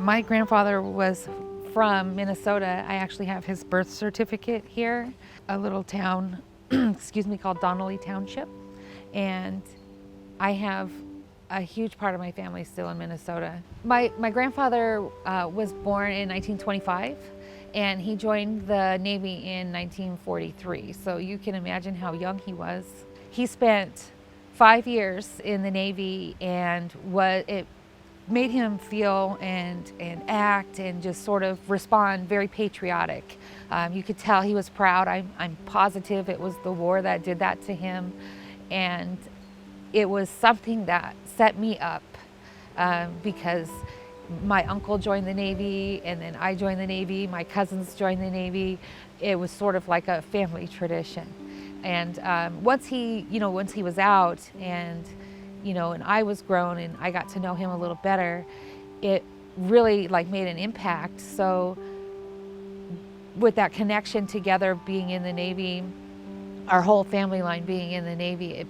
My grandfather was from Minnesota. I actually have his birth certificate here, a little town, excuse me, called Donnelly Township. And I have a huge part of my family still in Minnesota. My grandfather was born in 1925, and he joined the Navy in 1943. So you can imagine how young he was. He spent 5 years in the Navy, and it made him feel and act and just sort of respond very patriotic. You could tell he was proud. I'm positive it was the war that did that to him. And it was something that set me up because my uncle joined the Navy, and then I joined the Navy, my cousins joined the Navy. It was sort of like a family tradition. And once he was out and I was grown and I got to know him a little better, it really made an impact. So with that connection together, being in the Navy, our whole family line being in the Navy,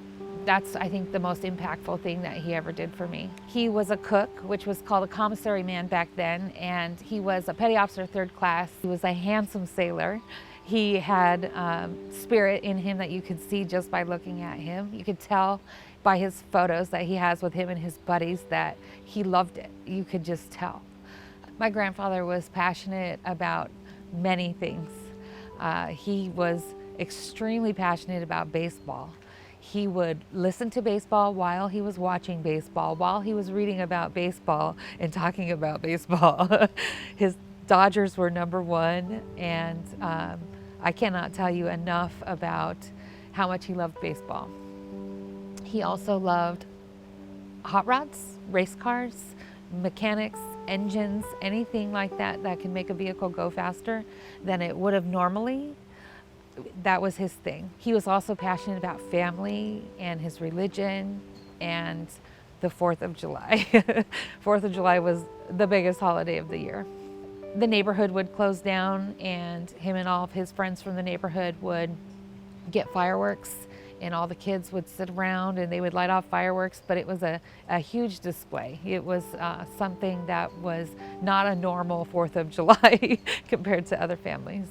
that's, I think, the most impactful thing that he ever did for me. He was a cook, which was called a commissary man back then, and he was a petty officer 3rd class. He was a handsome sailor. He had spirit in him that you could see just by looking at him. You could tell by his photos that he has with him and his buddies that he loved it. You could just tell. My grandfather was passionate about many things. He was extremely passionate about baseball. He would listen to baseball while he was watching baseball, while he was reading about baseball and talking about baseball. His Dodgers were #1, and I cannot tell you enough about how much he loved baseball. He also loved hot rods, race cars, mechanics, engines, anything like that that can make a vehicle go faster than it would have normally. That was his thing. He was also passionate about family and his religion and the 4th of July. 4th of July was the biggest holiday of the year. The neighborhood would close down, and him and all of his friends from the neighborhood would get fireworks, and all the kids would sit around and they would light off fireworks, but it was a huge display. It was something that was not a normal 4th of July compared to other families.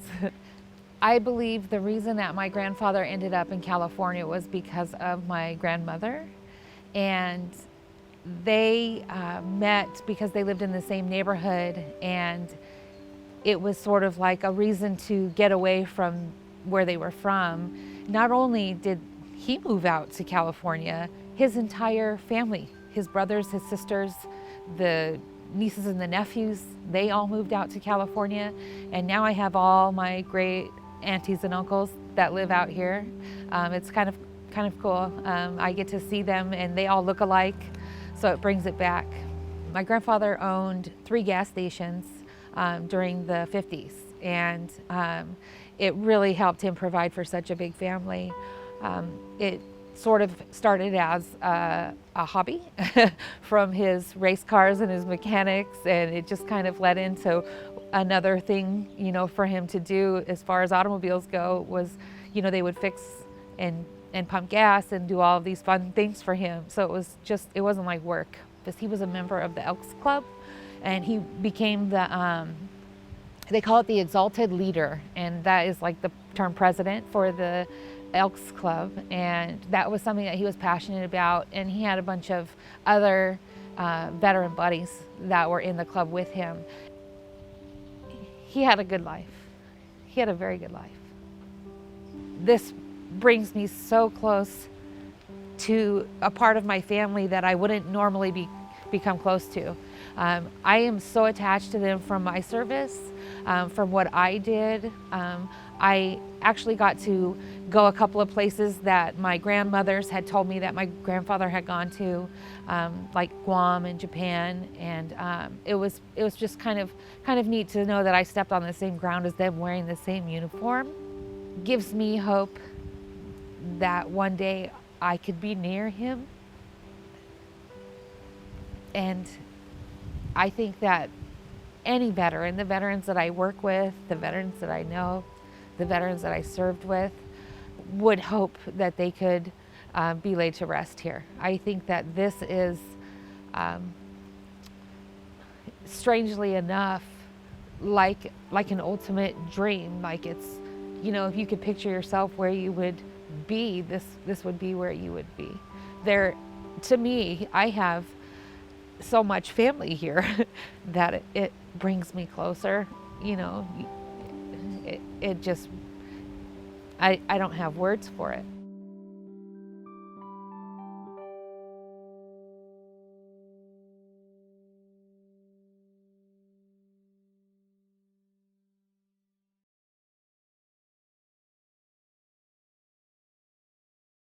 I believe the reason that my grandfather ended up in California was because of my grandmother, and they met because they lived in the same neighborhood, and it was sort of like a reason to get away from where they were from. Not only did he move out to California, his entire family, his brothers, his sisters, the nieces and the nephews, they all moved out to California, and now I have all my great aunties and uncles that live out here. It's kind of cool. I get to see them, and they all look alike, so it brings it back. My grandfather owned 3 gas stations during the 50s, and it really helped him provide for such a big family. It sort of started as a hobby from his race cars and his mechanics, and it just kind of led into another thing, for him to do as far as automobiles go was, they would fix and pump gas and do all of these fun things for him. So it wasn't like work. Because he was a member of the Elks Club, and he became they call it the exalted leader, and that is like the term president for the Elks Club, and that was something that he was passionate about, and he had a bunch of other veteran buddies that were in the club with him. He had a good life. He had a very good life. This brings me so close to a part of my family that I wouldn't normally become close to. I am so attached to them from my service, from what I did. I actually got to go a couple of places that my grandmothers had told me that my grandfather had gone to, like Guam and Japan, and it was just kind of neat to know that I stepped on the same ground as them, wearing the same uniform. Gives me hope that one day I could be near him. And I think that any veteran, the veterans that I work with, the veterans that I know, the veterans that I served with, would hope that they could be laid to rest here. I think that this is strangely enough, like an ultimate dream. Like it's, you know, if you could picture yourself where you would be, this would be where you would be. There, to me, I have so much family here that it brings me closer. You know, it just, I don't have words for it.